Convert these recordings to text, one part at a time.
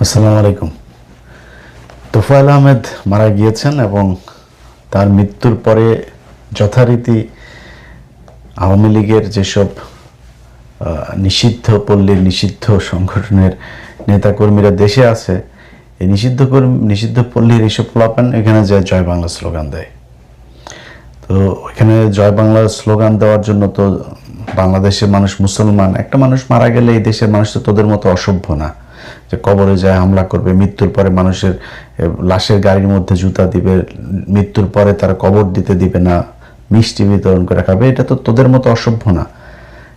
আসসালামু আলাইকুম। তোফায়েল আহমেদ মারা গিয়েছেন এবং তার মৃত্যুর পরে যথারীতি আওয়ামী লীগের যেসব নিষিদ্ধ পল্লীর নিষিদ্ধ সংগঠনের নেতাকর্মীরা দেশে আছে, এই নিষিদ্ধ পল্লীর এইসব পোলাপান এখানে যায় জয় বাংলা স্লোগান দেয়। তো ওইখানে জয় বাংলা স্লোগান দেওয়ার জন্য তো বাংলাদেশের মানুষ মুসলমান, একটা মানুষ মারা গেলে এই দেশের মানুষ তো তোদের মতো অসভ্য না যে কবরে যায় হামলা করবে, মৃত্যুর পরে মানুষের লাশের গাড়ির মধ্যে জুতা দিবে, মৃত্যুর পরে তারা কবর দিতে দিবে না, মিষ্টি বিতরণ করে খাবে। এটা তো তোদের মতো অসভ্য না।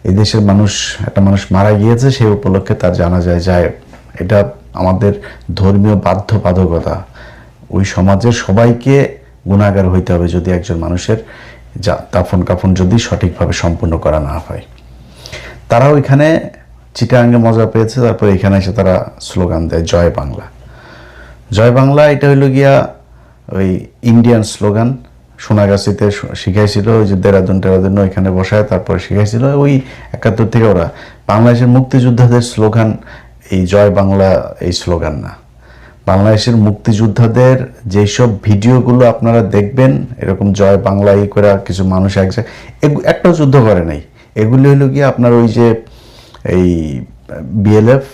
এই দেশের মানুষ, একটা মানুষ মারা গিয়েছে, সেই উপলক্ষে তার জানাজায় যায়। এটা আমাদের ধর্মীয় বাধ্যবাধকতা। ওই সমাজের সবাইকে গুণাগার হইতে হবে যদি একজন মানুষের দাফন কাফন যদি সঠিকভাবে সম্পূর্ণ করা না হয়। তারা ওইখানে চিটাগাঙ্গে মজা পেয়েছে, তারপরে এখানে এসে তারা স্লোগান দেয় জয় বাংলা। জয় বাংলা এটা হইল গিয়া ওই ইন্ডিয়ান স্লোগান। সোনাগাছিতে শিখাইছিল, ওই যে দেরাদুন ওইখানে বসায় তারপরে শিখাইছিল। ওই 71 থেকে ওরা বাংলাদেশের মুক্তিযোদ্ধাদের স্লোগান এই জয় বাংলা, এই স্লোগান না। বাংলাদেশের মুক্তিযোদ্ধাদের যেসব ভিডিওগুলো আপনারা দেখবেন এরকম জয় বাংলা করে কিছু মানুষ একটাও যুদ্ধ করে নাই, এগুলি হইল গিয়ে আপনার ওই যে এই বিএলএফ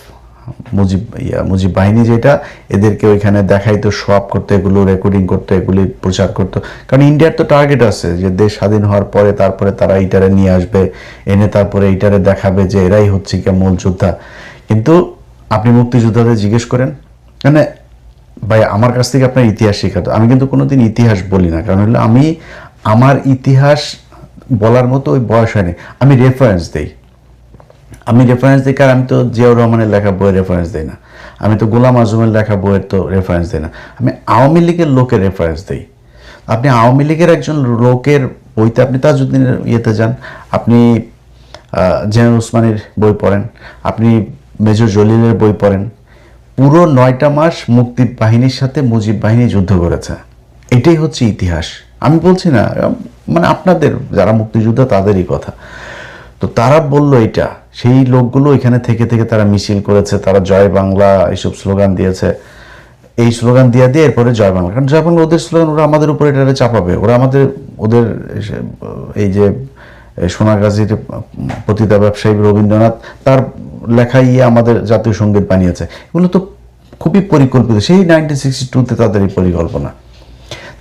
মুজিব বাহিনী, যেটা এদেরকে ওইখানে দেখাইতো, শো আপ করতো, এগুলো রেকর্ডিং করতো, এগুলি প্রচার করতো। কারণ ইন্ডিয়ার তো টার্গেট আছে যে দেশ স্বাধীন হওয়ার পরে তারপরে তারা এইটারে নিয়ে আসবে, এনে তারপরে এইটারে দেখাবে যে এরাই হচ্ছে কি মূল যোদ্ধা। কিন্তু আপনি মুক্তিযোদ্ধাদের জিজ্ঞেস করেন, মানে ভাই আমার কাছ থেকে আপনার ইতিহাস শেখাতো। আমি কিন্তু কোনোদিন ইতিহাস বলি না, কারণ হলো আমি আমার ইতিহাস বলার মতো ওই বয়স হয়নি। আমি রেফারেন্স দিই, কারণ আমি তো জিয়াউর রহমানের লেখা বইয়ের রেফারেন্স দিই না, আমি তো গোলাম আজমের লেখা বইয়ের তো রেফারেন্স দিই না, আমি আওয়ামী লীগের লোকের রেফারেন্স দিই। আপনি আওয়ামী লীগের একজন লোকের বইতে, আপনি তাজউদ্দিনের ইয়েতে যান, আপনি জেনারেল ওসমানীর বই পড়েন, আপনি মেজর জলিলের বই পড়েন, পুরো 9টা মাস মুক্তি বাহিনীর সাথে মুজিব বাহিনী যুদ্ধ করেছে। এটাই হচ্ছে ইতিহাস। আমি বলছি না, মানে আপনাদের যারা মুক্তিযোদ্ধা তাদেরই কথা। তো তারা বললো এটা, সেই লোকগুলো এখানে থেকে থেকে তারা মিছিল করেছে, তারা জয় বাংলা এইসব স্লোগান দিয়েছে। এই স্লোগান দিয়ে এরপরে জয় বাংলা, কারণ জয় বাংলা ওদের স্লোগান, ওরা আমাদের উপরে এটা চাপাবে। ওদের এই যে সোনাগাজীর পতিতা ব্যবসায়ী রবীন্দ্রনাথ, তার লেখাই আমাদের জাতীয় সঙ্গীত বানিয়েছে। এগুলো তো খুবই পরিকল্পিত, সেই 1962-তে তাদের এই পরিকল্পনা,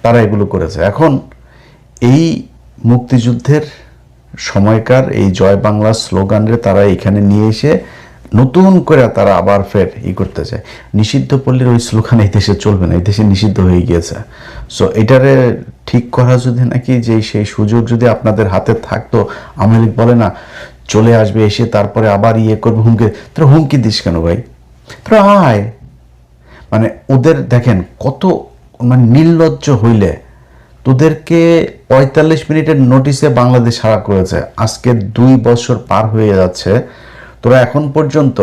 তারা এগুলো করেছে। এখন এই মুক্তিযুদ্ধের সময়কার এই জয় বাংলা স্লোগানরে তারা এখানে নিয়ে এসে নতুন করে তারা আবার ফের করতে চায়। নিষিদ্ধ পল্লীর ওই স্লোগান এই দেশে চলবে না, এই দেশে নিষিদ্ধ হয়ে গিয়েছে। সো এটারে ঠিক করা যদি নাকি যে সেই সুযোগ যদি আপনাদের হাতে থাকতো, আওয়ামী লীগ বলে না চলে আসবে, এসে তারপরে আবার করবে, তোরা হুমকি দিস কেন ভাই? তোরা আয়। মানে ওদের দেখেন কত মানে নির্লজ্জ হইলে, তোদেরকে 45 মিনিটের নোটিশে বাংলাদেশ ছাড়া করেছে, আজকে 2 বছর পার হয়ে যাচ্ছে, তোরা এখন পর্যন্ত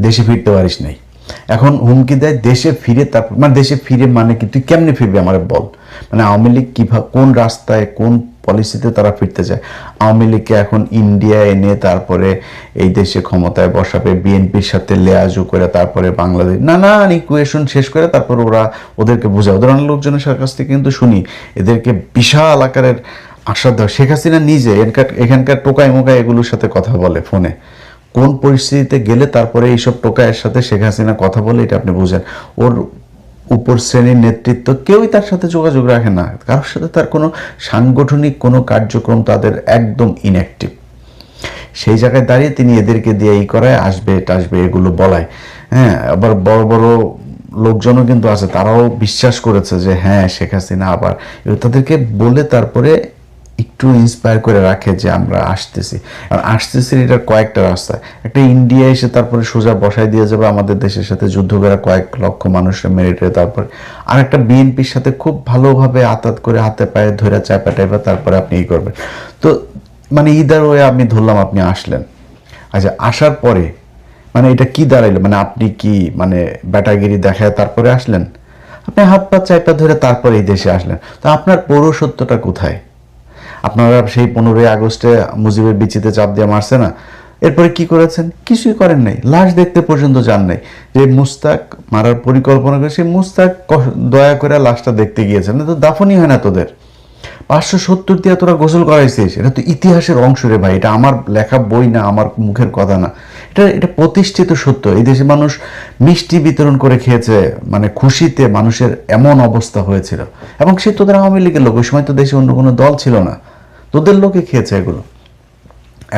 দেশে ফিরতে পারিস নাই। এখন হুমকি দেয় দেশে ফিরে, তারপর মানে দেশে ফিরে মানে কি তুই কেমনে ফিরবি আমার বল? মানে আওয়ামী লীগ কিভাবে, কোন রাস্তায়, কোন পলিসিতে তারা ফিরতে চায়? আওয়ামী লীগকে এখন ইন্ডিয়া এনে তারপরে এই দেশে ক্ষমতায় বসাবে, বিএনপির সাথে লেয়াজু করে তারপরে বাংলাদেশ নানান ইকুয়েশন শেষ করে তারপর ওদেরকে বোঝায়। ওদের অনেক লোকজনের কাছ থেকে কিন্তু শুনি এদেরকে বিশাল আকারের আশা দেওয়া। শেখ হাসিনা নিজে এখানকার টোকাই মোকাই এগুলোর সাথে কথা বলে ফোনে, কোন পরিস্থিতিতে গেলে তারপরে এইসব টোকাইয়ের সাথে শেখ হাসিনা কথা বলে, এটা আপনি বুঝেন। ওর উপর শ্রেণীর নেতৃত্ব কেউই তার সাথে যোগাযোগ রাখে না, কারোর সাথে তার কোনো সাংগঠনিক কোনো কার্যক্রম তাদের একদম ইনঅ্যাক্টিভ। সেই জায়গায় দাঁড়িয়ে তিনি এদেরকে দিয়ে করায়, আসবে টাসবে এগুলো বলায়। হ্যাঁ, আবার বড় বড় লোকজনও কিন্তু আছে, তারাও বিশ্বাস করেছে যে হ্যাঁ শেখ হাসিনা আবার, তাদেরকে বলে তারপরে একটু ইন্সপায়ার করে রাখে যে আমরা আসতেছি। আর এটার কয়েকটা রাস্তা, একটা ইন্ডিয়া এসে তারপরে সোজা বসায় দিয়ে যাবে আমাদের দেশের সাথে যুদ্ধ করে কয়েক লক্ষ মানুষের মেরিটে, তারপরে আর একটা বিএনপির সাথে খুব ভালোভাবে আতাত করে হাতে পায়ে ধরে চাপা টাইপা তারপরে আপনি করবেন। তো মানে ইদার ওয়ে আমি ধরলাম আপনি আসলেন, আচ্ছা আসার পরে মানে এটা কি দাঁড়াইলো? মানে আপনি কি মানে ব্যাটাগিরি দেখায় তারপরে আসলেন? আপনি হাত পা চাপা ধরে তারপরে এই দেশে আসলেন, তো আপনার পৌরসত্বটা কোথায়? আপনারা সেই 15ই আগস্টে মুজিবের বিচিতে চাপ দিয়ে মারছে না, এরপরে কি করেছেন? কিছুই করেন নাই, লাশ দেখতে পর্যন্ত যান নাই। যে মুস্তাক মারার পরিকল্পনা করে সেই মুস্তাক দয়া করে লাশটা দেখতে গিয়েছেন, তো দাফনই হয় না তোদের। 570 দিয়ে তোরা গোসল করাইছিস, এটা তো ইতিহাসের অংশ রে ভাই, এটা আমার লেখা বই না, আমার মুখের কথা না, এটা প্রতিষ্ঠিত সত্য। এই দেশে মানুষ মিষ্টি বিতরণ করে খেয়েছে, মানে খুশিতে মানুষের এমন অবস্থা হয়েছিল। এবং সে তোদের আওয়ামী লীগের লোক, ওই সময় তো দেশে অন্য কোনো দল ছিল না, তোদের লোকে খেয়েছে এগুলো।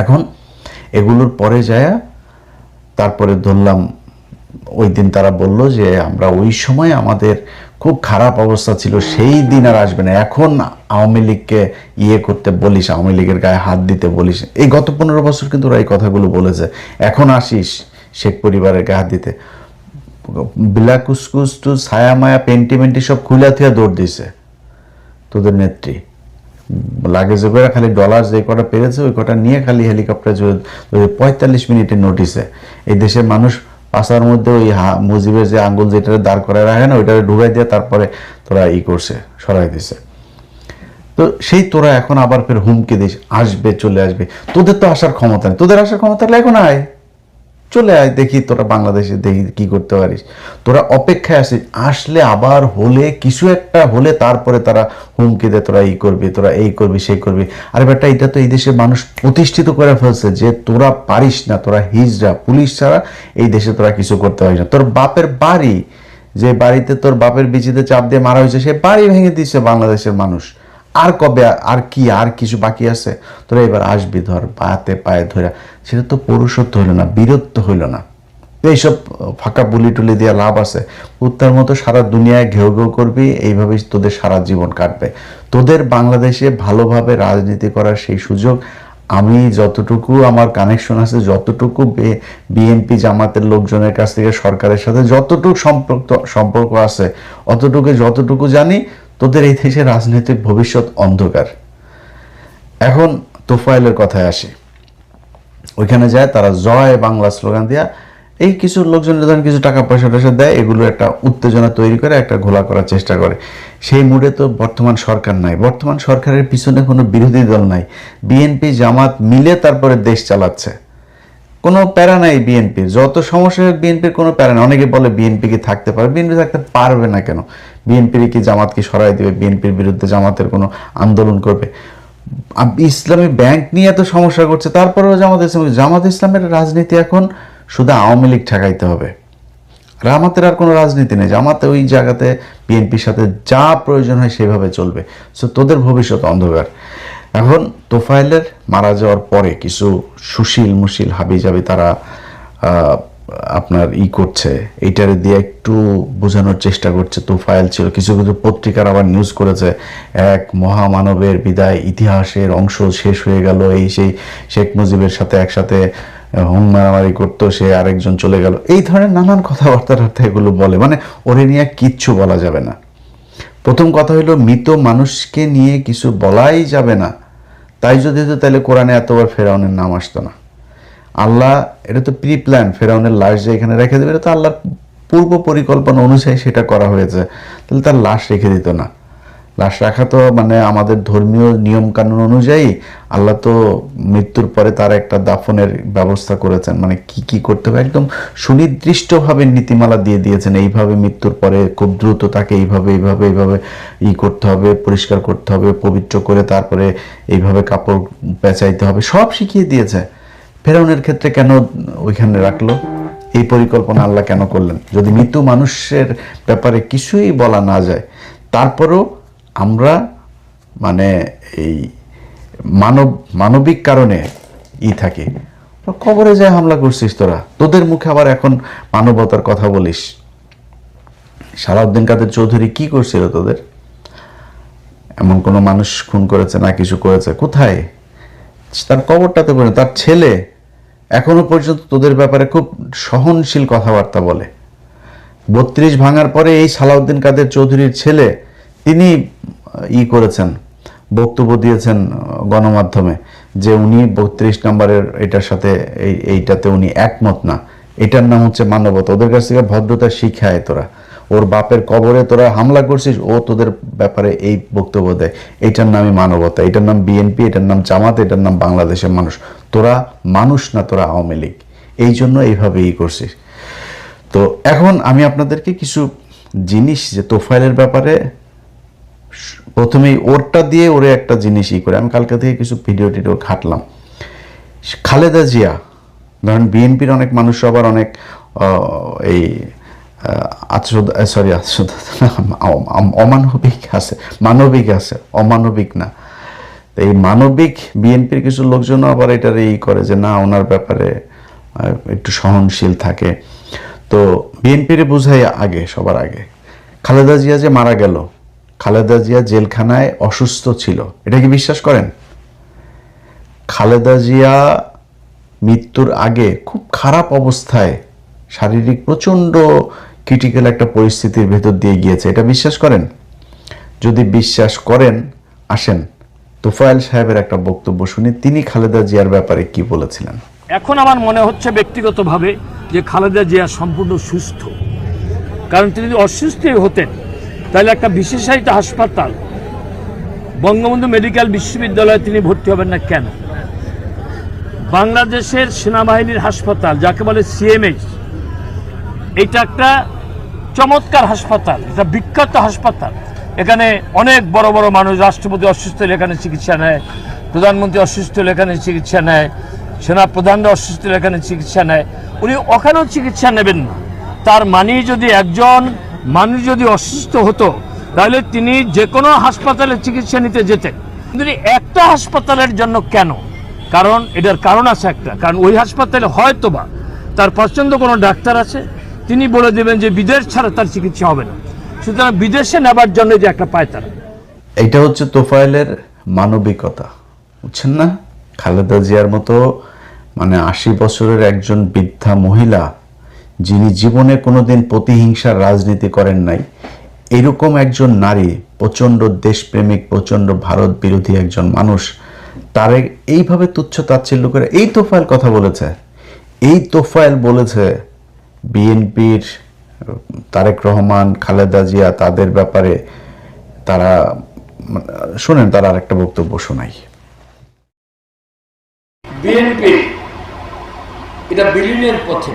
এখন এগুলোর পরে যায় তারপরে ধরলাম ওই দিন তারা বলল যে আমরা ওই সময় আমাদের খুব খারাপ অবস্থা ছিল, সেই দিন আর আসবে না, এখন আওয়ামী লীগকে করতে বলিস, আওয়ামী লীগের গায়ে হাত দিতে বলিস। এই গত 15 বছর কিন্তু ওরা এই কথাগুলো বলেছে, এখন আসিস শেখ পরিবারের গায়ে হাত দিতে। বিলা কুসকুস টু ছায়া মায়া পেন্টিমেন্টি সব খুলে থুয়া দৌড় দিছে তোদের নেত্রী। লাগেজে করে খালি ডলার যে কটা পেরেছে ওই কটা নিয়ে খালি হেলিকপ্টার 45 মিনিটের নোটিসে এই দেশের মানুষ পাশার মধ্যে ওই মুজিবের যে আঙ্গুল যেটা দাঁড় করায় রাখে না, ওইটা ঢুকাই দিয়ে তারপরে তোরা করছে, সরাই দিছে। তো সেই তোরা এখন আবার ফের হুমকি দিস আসবে, চলে আসবে। তোদের তো আসার ক্ষমতা নেই, তোদের আসার ক্ষমতা থাকলে এখন আয়, চলে আয়, দেখি তোরা বাংলাদেশে দেখি কি করতে পারিস। তোরা অপেক্ষায় আসিস, আসলে আবার হলে কিছু একটা হলে তারপরে তারা হুমকি দেয় তোরা করবি, তোরা এই করবি সেই করবি। আরে বেটা, এটা তো এই দেশের মানুষ প্রতিষ্ঠিত করে ফেলছে যে তোরা পারিস না, তোরা হিজড়া, পুলিশ ছাড়া এই দেশে তোরা কিছু করতে পারিস না। তোর বাপের বাড়ি, যে বাড়িতে তোর বাপের বিচিতে চাপ দিয়ে মারা হয়েছে, সে বাড়ি ভেঙে দিচ্ছে বাংলাদেশের মানুষ। আর কবে, আর কি, আর কিছু বাকি আছে? তোরা এবার আসবি, ধর পাতে পায়ে ধরে। সেটা তো পৌরুষত্ব হইল না, বীরত্ব হইল না। এইসব ফাঁকা বুলি টুলি দিয়ে লাভ আছে? কুত্তার মতো সারা দুনিয়ায় ঘেউ ঘেউ করবি, এইভাবেই তোদের সারা জীবন কাটবে। তোদের বাংলাদেশে ভালোভাবে রাজনীতি করার সেই সুযোগ আমি যতটুকু আমার কানেকশন আছে, যতটুকু বিএনপি জামাতের লোকজনের কাছ থেকে সরকারের সাথে যতটুকু সম্পর্ক আছে, যতটুকু জানি, তোদের এই দেশের রাজনৈতিক ভবিষ্যৎ অন্ধকার। এখন তোফায়েলের কথায় আসি। ওইখানে যায় তারা জয় বাংলা স্লোগান দিয়া এই কিছু লোকজন যখন কিছু টাকা পয়সা দেয়, এগুলো একটা উত্তেজনা তৈরি করে একটা ঘোলা করার চেষ্টা করে। সেই মুডে তো বর্তমান সরকার নাই, বর্তমান সরকারের পিছনে কোনো বিরোধী দল নাই, বিএনপি জামাত মিলে তারপরে দেশ চালাচ্ছে। কোনো প্যারা নাই বিএনপির, যত সমস্যা বিএনপির কোনো প্যারা নাই। অনেকে বলে বিএনপি কি থাকতে পারে, বিএনপি থাকতে পারবে না কেন? বিএনপির কি জামাত কি সরাই দেবে? বিএনপির বিরুদ্ধে জামাতের কোনো আন্দোলন করবে? ইসলামী ব্যাংক নিয়ে এত সমস্যা করছে, তারপরেও জামাত ইসলামের রাজনীতি এখন শুধু আওয়ামী লীগ ঠেকাইতে হবে, জামাতের আর কোনো রাজনীতি নেই। জামাতে ওই জায়গাতে বিএনপির সাথে যা প্রয়োজন হয় সেভাবে চলবে। সো তোদের ভবিষ্যৎ অন্ধকার। এখন তোফায়েলের মারা যাওয়ার পরে কিছু সুশীল মুশিল হাবিজাবি তারা আপনার করছে, এইটারে দিয়ে একটু বোঝানোর চেষ্টা করছে তোফায়েল ছিল। কিছু কিছু পত্রিকার আবার নিউজ করেছে এক মহামানবের বিদায়, ইতিহাসের অংশ শেষ হয়ে গেল, এই সেই শেখ মুজিবের সাথে একসাথে হুম মারামারি করতো, সে আরেকজন চলে গেল, এই ধরনের নানান কথাবার্তা এগুলো বলে। মানে ওরে নিয়ে কিচ্ছু বলা যাবে না। প্রথম কথা হইলো মৃত মানুষকে নিয়ে কিছু বলাই যাবে না। তাই যদি হতো তাহলে কোরআনে এতবার ফেরাউনের নাম আসতো না। আল্লাহ, এটা তো প্রি প্ল্যান, ফেরাউনের লাশ যে এখানে রেখে দেবে, এটা তো আল্লাহর পূর্ব পরিকল্পনা অনুযায়ী সেটা করা হয়েছে। তাহলে তার লাশ রেখে দিত না। লাশ রাখা তো মানে আমাদের ধর্মীয় নিয়ম কানুন অনুযায়ী আল্লাহ তো মৃত্যুর পরে তার একটা দাফনের ব্যবস্থা করেছেন, মানে কি কি করতে হবে একদম সুনির্দিষ্টভাবে নীতিমালা দিয়ে দিয়েছেন। এইভাবে মৃত্যুর পরে খুব দ্রুত তাকে এইভাবে করতে হবে, পরিষ্কার করতে হবে, পবিত্র করে তারপরে এইভাবে কাপড় পেঁচাইতে হবে, সব শিখিয়ে দিয়েছে। ফেরাউনের ক্ষেত্রে কেন ওইখানে রাখলো? এই পরিকল্পনা আল্লাহ কেন করলেন? যদি মৃত মানুষের ব্যাপারে কিছুই বলা না যায়, তারপরও আমরা মানে এই মানবিক কারণে থাকি। কবরে যায় হামলা করছিস তোরা, তোদের মুখে আবার এখন মানবতার কথা বলিস। সালাউদ্দিন কাদের চৌধুরী কি করছিল তোদের? এমন কোনো মানুষ খুন করেছে না কিছু করেছে? কোথায়? তার কবরটাতে বলে, তার ছেলে এখনো পর্যন্ত তোদের ব্যাপারে খুব সহনশীল কথাবার্তা বলে। 32 ভাঙার পরে এই সালাউদ্দিন কাদের চৌধুরীর ছেলে তিনি করেছেন, বক্তব্য দিয়েছেন গণমাধ্যমে যে উনি 32 নম্বরের এটার সাথে এইটাতে উনি একমত না। এটার নাম হচ্ছে মানবতা। ওদের কাছ থেকে ভদ্রতা শিখায় তোরা। ওর বাপের কবরে তোরা হামলা করছিস, ও তোদের ব্যাপারে এই বক্তব্য দেয়। এটার নামই মানবতা, এটার নাম বিএনপি, এটার নাম জামাত, এটার নাম বাংলাদেশের মানুষ। তোরা মানুষ না, তোরা আওয়ামী লীগ। এই জন্য এইভাবেই করছিস। তো এখন আমি আপনাদেরকে কিছু জিনিস যে তোফায়েলের ব্যাপারে প্রথমেই ওরটা দিয়ে ওরে একটা জিনিসই করে, আমি কালকে থেকে কিছু ভিডিও টিডিও ঘাটলাম। খালেদা জিয়া, ধরেন বিএনপির অনেক মানুষ আবার অনেক এই অমানবিক আছে, মানবিক আছে, অমানবিক না। এই মানবিক বিএনপির কিছু লোকজন আবার এটার এই করে যে না, ওনার ব্যাপারে একটু সহনশীল থাকে। তো বিএনপির বুঝাই আগে, সবার আগে খালেদা জিয়া যে মারা গেল, খালেদা জিয়া জেলখানায় অসুস্থ ছিল, এটা কি বিশ্বাস করেন? খালেদা জিয়া মৃত্যুর আগে খুব খারাপ অবস্থায়, শারীরিক প্রচণ্ড ক্রিটিক্যাল একটা পরিস্থিতির ভেতর দিয়ে গিয়েছে, এটা বিশ্বাস করেন? যদি বিশ্বাস করেন, আসেন তোফায়েল সাহেবের একটা বক্তব্য শুনি, তিনি খালেদা জিয়ার ব্যাপারে কি বলেছিলেন। এখন আমার মনে হচ্ছে ব্যক্তিগতভাবে যে খালেদা জিয়া সম্পূর্ণ সুস্থ। কারণ তিনি যদি অসুস্থই হতেন তাহলে একটা বিশেষায়িত হাসপাতাল বঙ্গবন্ধু মেডিকেল বিশ্ববিদ্যালয়ে তিনি ভর্তি হবেন না কেন? বাংলাদেশের সেনাবাহিনীর হাসপাতাল, যাকে বলে সিএমএইচ, এটা একটা চমৎকার হাসপাতাল, এটা বিখ্যাত হাসপাতাল। এখানে অনেক বড় বড় মানুষ, রাষ্ট্রপতি অসুস্থ হলে এখানে চিকিৎসা নেয়, প্রধানমন্ত্রী অসুস্থ হলে এখানে চিকিৎসা নেয়, সেনা প্রধানরা অসুস্থ হলে এখানে চিকিৎসা নেয়। উনি ওখানেও চিকিৎসা নেবেন না। তার মানে যদি একজন মানুষ যদি অসুস্থ হতো তাহলে তিনি যে কোনো হাসপাতালে চিকিৎসা নিতে যেতেন। কিন্তু একটা হাসপাতালের জন্য কেন? কারণ এটার কারণ আছে একটা, কারণ ওই হাসপাতালে হয়তোবা তার পছন্দ কোনো ডাক্তার আছে, তিনি বলে দেবেন যে বিদেশ ছাড়া তার চিকিৎসা হবে না, সুতরাং বিদেশে নেবার জন্য যে একটা পায়তারা। এইটা হচ্ছে তোফায়েলের মানবিকতা, বুঝছেন না? খালেদা জিয়ার মতো মানে 80 বছরের একজন বৃদ্ধা মহিলা, যিনি জীবনে কোনোদিন প্রতিহিংসার রাজনীতি করেন নাই, এরকম একজন নারী, প্রচণ্ড দেশপ্রেমিক, প্রচণ্ড ভারত বিরোধী একজন মানুষ, তারে এইভাবে তুচ্ছ তাচ্ছিল্য করে এই তোফায়েল কথা বলেছে। এই তোফায়েল বলেছে বিএনপির তারেক রহমান, খালেদা জিয়া, তাদের ব্যাপারে তারা, শুনেন তার আর একটা বক্তব্য শোনাই। বিএনপি এটা বিলীনের পথে,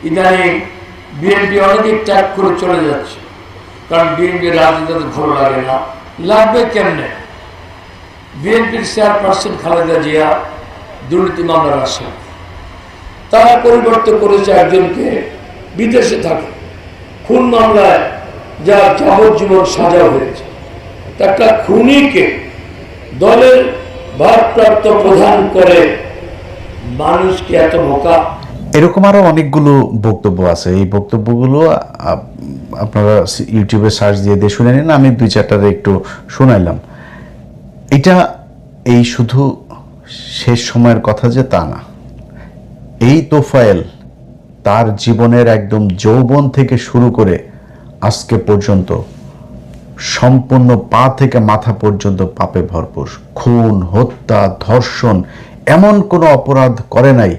ইদানিং বিএনপি অনেকে ত্যাগ করে চলে যাচ্ছে, কারণ বিএনপির রাজনীতি ভালো লাগে না। লাগবে কেমনে? বিএনপির চেয়ারপারসন খালেদা জিয়া দুর্নীতি মামলার আসামি, তারা পরিবর্তন করেছে একজনকে, বিদেশে থাকে, খুন মামলায় যা যাবজ্জীবন সাজা হয়েছে। একটা খুনিকে দলের ভারপ্রাপ্ত প্রধান করে মানুষকে এত বোকা? এরকম আরো অনেকগুলো বক্তব্য আছে। এই বক্তব্যগুলো আপনারা ইউটিউবে সার্চ দিয়ে দিয়ে শুনে নিন, আমি 2-4টারে একটু শোনাইলাম। এটা এই শুধু শেষ সময়ের কথা যে তা না, এই তোফায়েল তার জীবনের একদম যৌবন থেকে শুরু করে আজকে পর্যন্ত সম্পূর্ণ পা থেকে মাথা পর্যন্ত পাপে ভরপুর। খুন, হত্যা, ধর্ষণ, এমন কোনো অপরাধ করে নাই।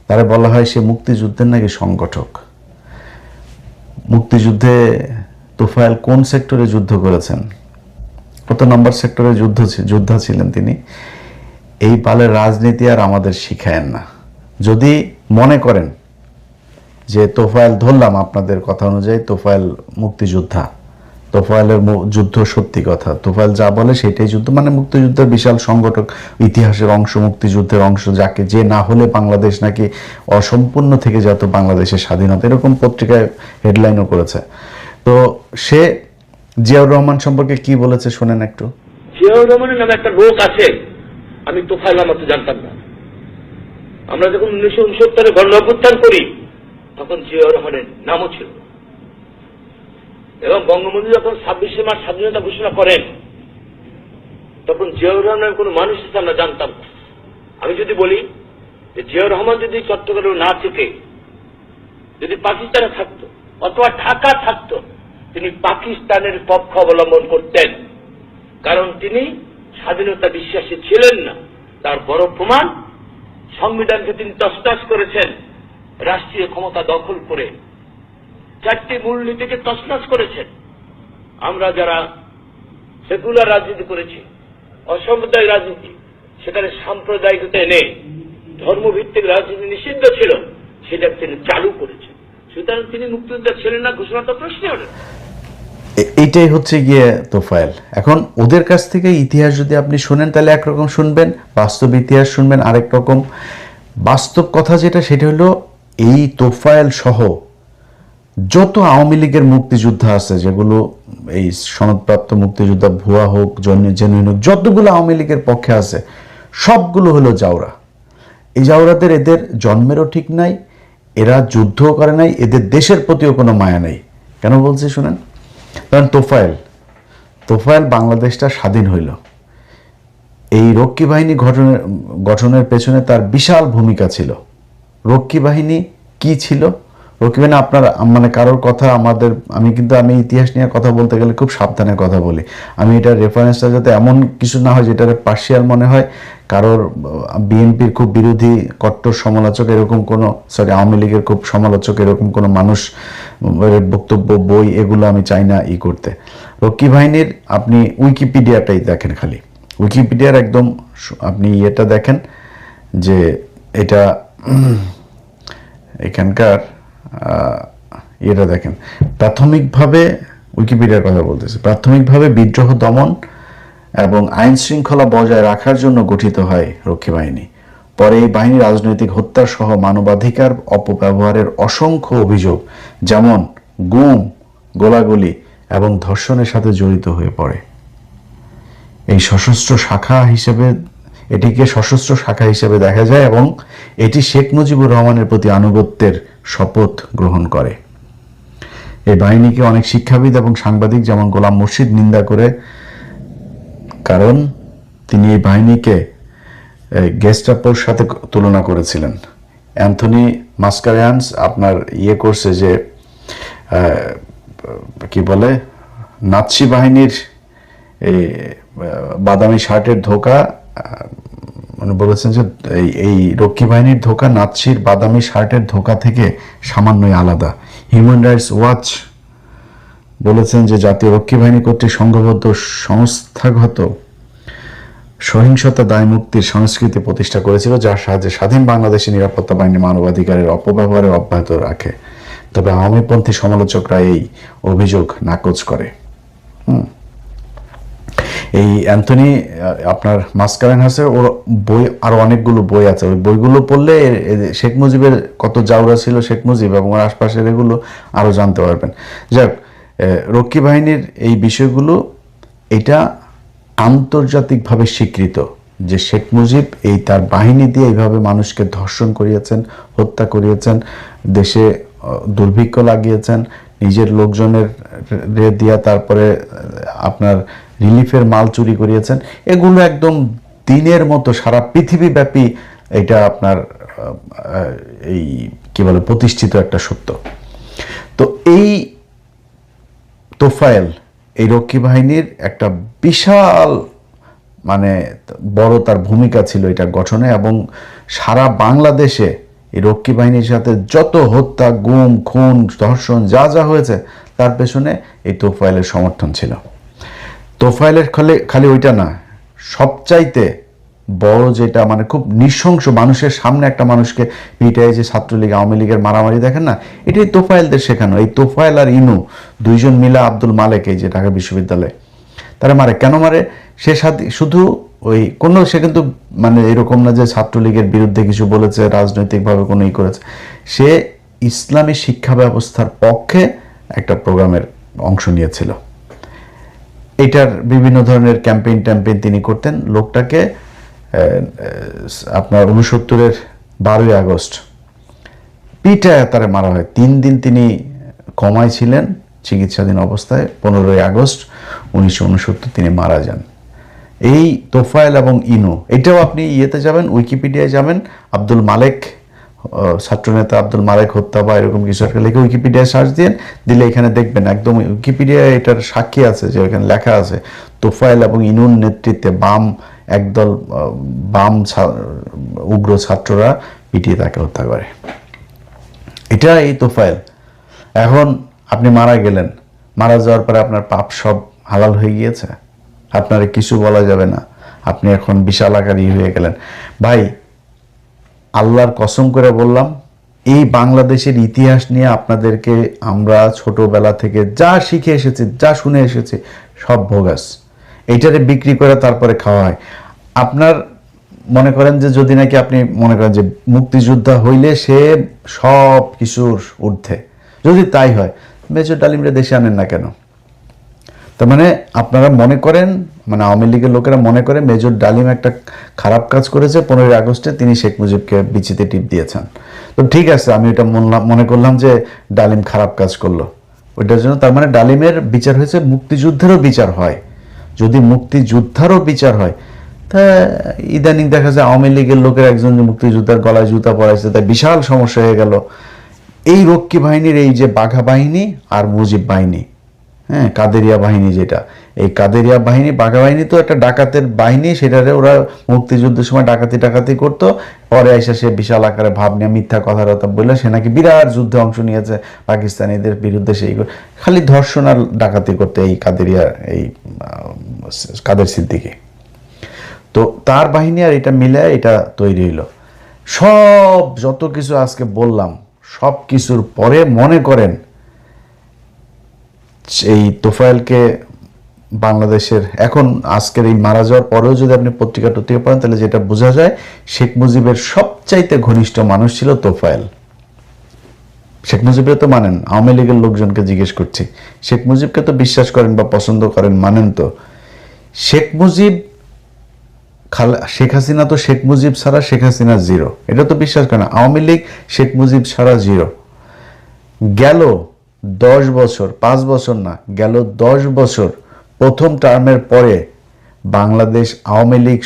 তারা বলা হয় সে মুক্তিযুদ্ধের নাকি সংগঠক। মুক্তিযুদ্ধে তোফায়েল কোন সেক্টরে যুদ্ধ করেছেন? কত নম্বর সেক্টরে যোদ্ধা ছিলেন তিনি? এই পালের রাজনীতি আর আমাদের শিখায়েন না। যদি মনে করেন যে তোফায়েল, ধরলাম আপনাদের কথা অনুযায়ী তোফায়েল মুক্তিযোদ্ধা, তোফায়েলের যুদ্ধ সত্যি কথা, তোফায়েল যা বলে সেটাই যুদ্ধ, মানে মুক্তিযুদ্ধের বিশাল সংগঠক, ইতিহাসের অংশ, মুক্তিযুদ্ধের অংশ, যাকে যে না হলে বাংলাদেশ নাকি অসম্পূর্ণ থেকে যেত বাংলাদেশের স্বাধীনতা, এরকম পত্রিকায় হেডলাইনও করেছে। তো সে জিয়াউর রহমান সম্পর্কে কি বলেছে শোনেন একটু। জিয়াউর রহমানের নামে একটা লোক আছে, আমি তোফায়েল আহমদ জানতাম না। আমরা যখন 1969-এ গণঅভ্যুত্থান করি তখন জিয়াউর রহমানের নামও ছিল, এবং বঙ্গবন্ধু যখন 26শে মার্চ স্বাধীনতা ঘোষণা করেন তখন জিয়াউর রহমানের কোন মানুষ হিসেবে আমরা জানতাম না। আমি যদি বলি যে জিয়াউর রহমান যদি চট্টগ্রামে না থেকে যদি পাকিস্তানে থাকতো অথবা ঢাকা থাকতো, তিনি পাকিস্তানের পক্ষ অবলম্বন করতেন, কারণ তিনি স্বাধীনতা বিশ্বাসী ছিলেন না। তার বড় প্রমাণ, সংবিধানকে তিনি তছনছ করেছেন রাষ্ট্রীয় ক্ষমতা দখল করে। 4টি মূলনীতিকে তছনছ করেছেন। আমরা যারা সেকুলার রাজনীতি করেছি, অসাম্প্রদায়িক রাজনীতি, সেখানে সাম্প্রদায়িকতা এনে ধর্মভিত্তিক রাজনীতি নিষিদ্ধ ছিল, সেটা তিনি চালু করেছেন। সুতরাং তিনি মুক্তিযোদ্ধা ছিলেন না, ঘোষণা তো প্রশ্নই ওঠে না। এইটাই হচ্ছে গিয়ে তোফায়েল। এখন ওদের কাছ থেকে ইতিহাস যদি আপনি শুনেন তাহলে একরকম শুনবেন, বাস্তব ইতিহাস শুনবেন আরেক রকম। বাস্তব কথা যেটা, সেটা হলো এই তোফায়েল সহ যত আওয়ামী লীগের মুক্তিযোদ্ধা আছে, যেগুলো এই সনদপ্রাপ্ত মুক্তিযোদ্ধা ভুয়া হোক জেনুইন হোক, যতগুলো আওয়ামী লীগের পক্ষে আছে সবগুলো হলো জাউরা। এই জাউরাদের এদের জন্মেরও ঠিক নাই, এরা যুদ্ধও করে নাই, এদের দেশের প্রতিও কোনো মায়া নেই। কেন বলছি শুনেন। কারণ তোফায়েল বাংলাদেশটা স্বাধীন হইল, এই রক্ষী বাহিনী গঠনের পেছনে তার বিশাল ভূমিকা ছিল। রক্ষী বাহিনী কি ছিল? রক্ষী বাহিনী আপনার মানে কারোর কথা আমি ইতিহাস নিয়ে কথা বলতে গেলে খুব সাবধানে কথা বলি। আমি এটার রেফারেন্সটা যাতে এমন কিছু না হয় যেটার পার্শিয়াল মনে হয়, কারোর বিএনপির খুব বিরোধী কট্টর সমালোচক এরকম কোনো, আওয়ামী লীগের খুব সমালোচক এরকম কোনো মানুষ বক্তব্য, বই, এগুলো আমি চাই না করতে। রক্ষী বাহিনীর আপনি উইকিপিডিয়াটাই দেখেন, খালি উইকিপিডিয়ার একদম আপনি এটা দেখেন যে এটা এখানকার এটা দেখেন। প্রাথমিকভাবে উইকিপিডিয়ার কথা বলতেছে, প্রাথমিকভাবে বিদ্রোহ দমন এবং আইন শৃঙ্খলা বজায় রাখার জন্য গঠিত হয় রক্ষী বাহিনী। পরে এই বাহিনী রাজনৈতিক হত্যা সহ মানবাধিকার অপব্যবহারের অসংখ্য অভিযোগ, যেমন গুম, গোলাগুলি এবং ধর্ষণের সাথে জড়িত হয়ে পড়ে। এটিকে সশস্ত্র শাখা হিসেবে দেখা যায় এবং এটি শেখ মুজিবুর রহমানের প্রতি আনুগত্যের শপথ গ্রহণ করে। এই বাহিনীকে অনেক শিক্ষাবিদ এবং সাংবাদিক যেমন গোলাম মুর্শিদ নিন্দা করে, কারণ তিনি এই বাহিনীকে গেস্টাপোর সাথে তুলনা করেছিলেন। অ্যান্থনি মাস্কারেয়ান্স আপনার করছে যে কি বলে, নাৎসি বাহিনীর এই বাদামি শার্টের ধোঁকা, মানে বলেছেন যে এই রক্ষী বাহিনীর ধোঁকা নাৎসির বাদামি শার্টের ধোঁকা থেকে সামান্যই আলাদা। হিউম্যান রাইটস ওয়াচ বলেছেন যে জাতীয় রক্ষী বাহিনী কর্তৃক সংঘবদ্ধ সংস্থাগত সহিংসতা দায়মুক্তির সংস্কৃতি প্রতিষ্ঠা করেছিল, যার সাহায্যে স্বাধীন বাংলাদেশের নিরাপত্তা বাহিনী মানবাধিকারের অপব্যবহারের অব্যাহত রাখে। তবে আওয়ামীপন্থী সমালোচকরা এই অভিযোগ নাকচ করে। এই অ্যান্থনি আপনার মাস্কারেনহাসের ওর বই, আরো অনেকগুলো বই আছে, ওই বইগুলো পড়লে শেখ মুজিবের কত জাউরা ছিল শেখ মুজিব এবং আশপাশের এগুলো আরো জানতে পারবেন। যাক, রক্ষী বাহিনীর এই বিষয়গুলো এটা আন্তর্জাতিকভাবে স্বীকৃত যে শেখ মুজিব তার বাহিনী দিয়ে এইভাবে মানুষকে ধর্ষণ করিয়েছেন, হত্যা করিয়েছেন, দেশে দুর্ভিক্ষ লাগিয়েছেন, নিজের লোকজনের দিয়া তারপরে আপনার রিলিফের মাল চুরি করিয়েছেন। এগুলো একদম দিনের মতো সারা পৃথিবীব্যাপী এটা আপনার এই কি বলে প্রতিষ্ঠিত একটা সত্য। তো এই তোফায়েল এই রক্ষী বাহিনীর একটা বিশাল মানে বড় তার ভূমিকা ছিল এটা গঠনে, এবং সারা বাংলাদেশে এই রক্ষী বাহিনীর সাথে যত হত্যা, গুম, খুন, ধর্ষণ যা যা হয়েছে তার পেছনে এই তোফায়েলের সমর্থন ছিল। তোফায়েলের খালি ওইটা না, সবচাইতে বড় যেটা মানে খুব নৃশংস, মানুষের সামনে একটা মানুষকে পিটাই যে ছাত্রলীগ আওয়ামী লীগের মারামারি দেখেন না, এটাই তোফায়েলদের শেখানো। এই তোফায়েল আর ইনু দুইজন মিলা আব্দুল মালেক, এই যে ঢাকা বিশ্ববিদ্যালয়ে, তারা মারে। কেন মারে? সে শুধু সে কিন্তু মানে এরকম না যে ছাত্রলীগের বিরুদ্ধে কিছু বলেছে, রাজনৈতিকভাবে কোনো করেছে। সে ইসলামী শিক্ষা ব্যবস্থার পক্ষে একটা প্রোগ্রামের অংশ নিয়েছিল। এটার বিভিন্ন ধরনের ক্যাম্পেইন তিনি করতেন। লোকটাকে আপনার 69-এর 12ই আগস্ট পিটায় তারে মারা হয়। 3 দিন তিনি কমায় ছিলেন চিকিৎসাধীন অবস্থায়। 15ই আগস্ট 1969 তিনি মারা যান। এই তোফায়েল এবং ইনু, এটাও আপনি যাবেন, উইকিপিডিয়ায় যাবেন, আব্দুল মালেক, ছাত্রনেতা আব্দুল মালেক হত্যা বা এরকম কিছু একটা লিখে উইকিপিডিয়ায় সার্চ দিলে এখানে দেখবেন একদম উইকিপিডিয়ায় এটার সাক্ষী আছে যে এখানে লেখা আছে তোফায়েল এবং ইনুর নেতৃত্বে একদল বাম উগ্র ছাত্ররা পিটিয়ে তাকে হত্যা করে। এটা এই তোফায়েল। এখন আপনি মারা গেলেন, মারা যাওয়ার পরে আপনার পাপ সব হালাল হয়ে গিয়েছে, আপনার কিছু বলা যাবে না, আপনি এখন বিশাল আকারী হয়ে গেলেন। ভাই আল্লাহর কসম করে বললাম, এই বাংলাদেশের ইতিহাস নিয়ে আপনাদেরকে আমরা ছোটবেলা থেকে যা শিখে এসেছি, যা শুনে এসেছি, সব ভোগাস। এইটারে বিক্রি করে তারপরে খাওয়া হয়। আপনার মনে করেন যে যদি নাকি আপনি মনে করেন যে মুক্তিযোদ্ধা হইলে সে সব কিছুর ঊর্ধ্বে, যদি তাই হয় মেজর ডালিমরে দেশে আনেন না কেন? তার মানে আপনারা মনে করেন, মানে আওয়ামী লীগের লোকেরা মনে করে মেজর ডালিম একটা খারাপ কাজ করেছে, 15 আগস্টে তিনি শেখ মুজিবকে বিচিতে টিপ দিয়েছেন। তো ঠিক আছে, আমি এটা মনে করলাম যে ডালিম খারাপ কাজ করলো ওইটার জন্য। তার মানে ডালিমের বিচার হয়েছে, মুক্তিযুদ্ধেরও বিচার হয়। যদি মুক্তিযোদ্ধারও বিচার হয়, তা ইদানিং দেখা যায় আওয়ামী লীগের লোকের একজন মুক্তিযোদ্ধার গলায় জুতা পরাইছে, তাই বিশাল সমস্যা হয়ে গেল। এই রক্ষী বাহিনীর এই যে বাঘা বাহিনী আর মুজিব বাহিনী, হ্যাঁ, কাদেরিয়া বাহিনী, যেটা এই কাদেরিয়া বাহিনী, বাঘা বাহিনী তো একটা ডাকাতের বাহিনী, সেটারে ওরা মুক্তিযুদ্ধের সময় ডাকাতি করতো, পরে এসে সে বিশাল আকারে ভাব নিয়ে মিথ্যা কথা বললে সে নাকি বিরাট যুদ্ধে অংশ নিয়েছে পাকিস্তানিদের বিরুদ্ধে, সেই খালি ধর্ষণ আর ডাকাতি করতে এই কাদেরিয়া, এই কাদের সিদ্দিকী। তো তার বাহিনী আর এটা মিলে এটা তৈরি হইল। সব যত কিছু আজকে বললাম, সব কিছুর পরে মনে করেন এই তোফায়েলকে বাংলাদেশের এখন আজকের এই মারা যাওয়ার পরেও যদি আপনি পত্রিকা পড়েন, তাহলে যেটা বোঝা যায় শেখ মুজিবের সবচাইতে ঘনিষ্ঠ মানুষ ছিল তোফায়েল। শেখ মুজিবকে তো মানেন, আওয়ামী লীগের লোকজনকে জিজ্ঞেস করছি, শেখ মুজিবকে তো বিশ্বাস করেন বা পছন্দ করেন, মানেন তো? শেখ মুজিব, শেখ হাসিনা তো শেখ মুজিব ছাড়া শেখ হাসিনা জিরো, এটা তো বিশ্বাস করেন। আওয়ামী লীগ শেখ মুজিব ছাড়া জিরো। গেল 10 বছর, 5 বছর না, গেল 10 বছর প্রথম টার্মের পরে বাংলাদেশ আওয়ামী লীগ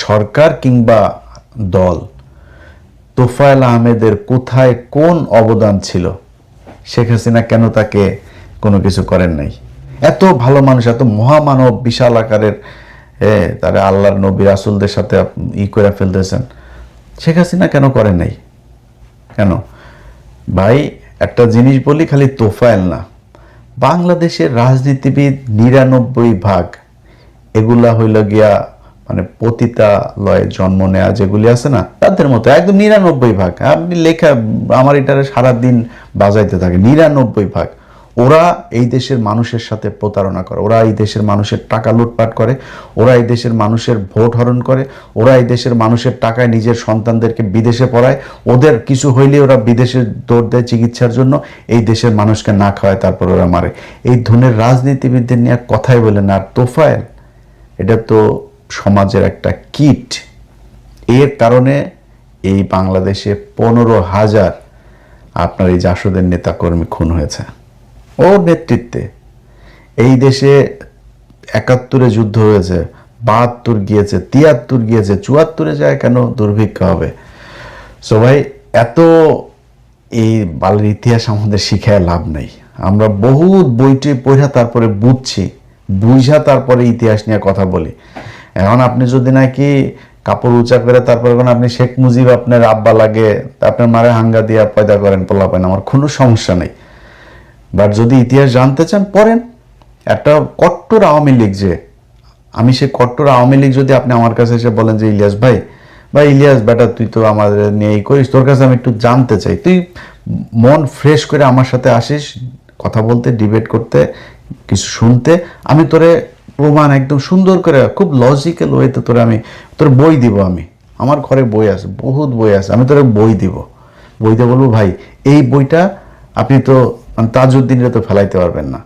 সরকার কিংবা দল তোফায়েল আহমেদের কোথায় কোন অবদান ছিল? শেখ হাসিনা কেন তাকে কোনো কিছু করেন নাই? এত ভালো মানুষ, এত মহামানব, বিশাল আকারের, তারা আল্লাহর নবী রাসূলদের সাথে করে ফেলতেছেন, শেখ হাসিনা কেন করেন নাই? কেন? ভাই একটা জিনিস বলি, খালি তোফায়েল না, বাংলাদেশের রাজনীতিবিদ 99% এগুলা হইল গিয়া মানে পতিতালয়ে জন্ম নেওয়া যেগুলি আছে না, তাদের মতো একদম 99%। আপনি লেখা আমার এটারে সারাদিন বাজাইতে থাকে, 99%। ওরা এই দেশের মানুষের সাথে প্রতারণা করে, ওরা এই দেশের মানুষের টাকা লুটপাট করে, ওরা এই দেশের মানুষের ভোট হরণ করে, ওরা এই দেশের মানুষের টাকায় নিজের সন্তানদেরকে বিদেশে পড়ায়, ওদের কিছু হইলে ওরা বিদেশে দৌড় দেয় চিকিৎসার জন্য, এই দেশের মানুষকে না খাওয়ায় তারপর ওরা মারে। এই ধরনের রাজনীতিবিদদের নিয়ে কথাই বলে না। আর তোফায়েল এটা তো সমাজের একটা কীট। এর কারণে এই বাংলাদেশে 15,000 আপনার এই জাসদের নেতাকর্মী খুন হয়েছে ওর নেতৃত্বে। এই দেশে 71-এ যুদ্ধ হয়েছে, 72 গিয়েছে, 73 গিয়েছে, 74-এ যায় কেন দুর্ভিক্ষ হবে? সো ভাই এত এই বালের ইতিহাস আমাদের শিখায় লাভ নেই। আমরা বহুত বইটি পড়া তারপরে বুঝা তারপরে ইতিহাস নিয়ে কথা বলি। এখন আপনি যদি নাকি কাপড় উঁচা করে তারপরে আপনি শেখ মুজিব আপনার আব্বা লাগে, আপনার মারে হাঙ্গা দিয়া পয়দা করেন, পোলাপেন, আমার কোনো সমস্যা নেই। বাট যদি ইতিহাস জানতে চান পড়েন। একটা কট্টর আওয়ামী লীগ, যে আমি সে কট্টর আওয়ামী লীগ, যদি আপনি আমার কাছে এসে বলেন যে ইলিয়াস ভাই ইলিয়াস বেটা তুই তো আমাদের নিয়ে এই করিস, তোর কাছে আমি একটু জানতে চাই, তুই মন ফ্রেশ করে আমার সাথে আসিস কথা বলতে, ডিবেট করতে, কিছু শুনতে, আমি তোরে প্রমাণ একদম সুন্দর করে খুব লজিক্যাল ওয়েতে তোর বই দিব। আমি আমার ঘরে বই আছে, বহুত বই আছে, আমি তোরে বই দিব। বইতে বলবো ভাই এই বইটা আপনি তো তাজউদ্দিনরা তো ফেলাইতে পারবেন না,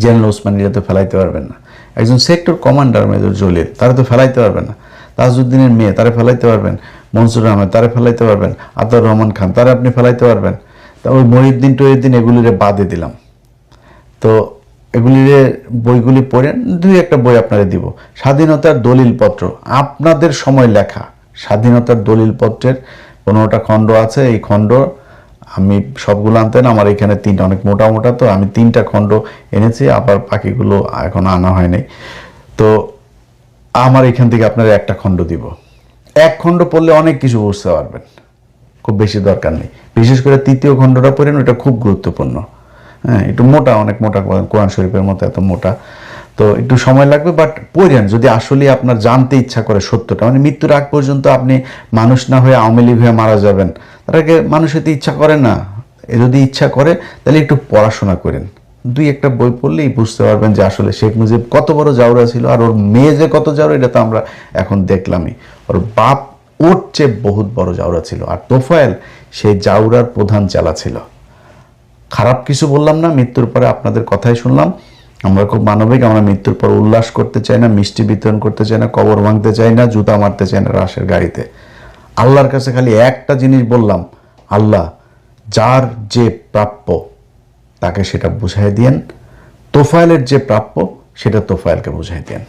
জেনারেল ওসমানীরা তো ফেলাইতে পারবেন না, একজন সেক্টর কমান্ডার মেজর জলিল তারা তো ফেলাইতে পারবেন না, তাজউদ্দিনের মেয়ে তারা ফেলাইতে পারবেন, মনসুর আহমেদ তারা ফেলাইতে পারবেন, আতাউর রহমান খান তারা আপনি ফেলাইতে পারবেন। তা ওই মহিউদ্দিন টহিউদ্দিন এগুলিরে বাদে দিলাম। তো এগুলিরে বইগুলি পড়েন, 2-1টা বই আপনারা দিব। স্বাধীনতার দলিলপত্র, আপনাদের সময় লেখা স্বাধীনতার দলিলপত্রের 15টা খণ্ড আছে। এই খণ্ড আমি সবগুলো আনতেন, আমার এখানে 3টা, অনেক মোটা মোটা, তো আমি 3টা খণ্ড এনেছি, আবার বাকিগুলো এখনো আনা হয়নি। তো আমার এখান থেকে আপনারা 1টা খণ্ড দিব। 1 খণ্ড পড়লে অনেক কিছু বুঝতে পারবেন, খুব বেশি দরকার নেই। বিশেষ করে তৃতীয় খণ্ডটা পড়েন, ওটা খুব গুরুত্বপূর্ণ। হ্যাঁ, একটু মোটা, অনেক মোটা, কোরআন শরীফের মতো এত মোটা, তো একটু সময় লাগবে, বাট পড়েন যদি আসলে আপনার জানতে ইচ্ছা করে সত্যটা। মানে মৃত্যুর আগ পর্যন্ত আপনি মানুষ না হয়ে আওয়ামী লীগ হয়ে মারা যাবেন, তার আগে মানুষ হতে ইচ্ছা করে না। যদি ইচ্ছা করে তাহলে একটু পড়াশোনা করেন, 2-1টা বই পড়লেই বুঝতে পারবেন যে আসলে শেখ মুজিব কত বড় জাউরা ছিল, আর ওর মেয়ে যে কত জাউরা এটা তো আমরা এখন দেখলামই। ওর বাপ ওর চেয়ে বহুত বড় জাউরা ছিল, আর তোফায়েল সেই জাউরার প্রধান চালা ছিল। খারাপ কিছু বললাম না, মৃত্যুর পরে আপনাদের কথাই শুনলাম। আমরা খুব মানবিক, আমরা মৃত্যুর পর উল্লাস করতে চাই না, মিষ্টি বিতরণ করতে চাই না, কবর ভাঙতে চাই না, জুতা মারতে চাই না রাশের গাড়িতে। আল্লাহর কাছে খালি একটা জিনিস বললাম, আল্লাহ যার যে প্রাপ্য তাকে সেটা বুঝাই দিয়েন, তোফায়েলের যে প্রাপ্য সেটা তোফায়েলকে বুঝাই দেন।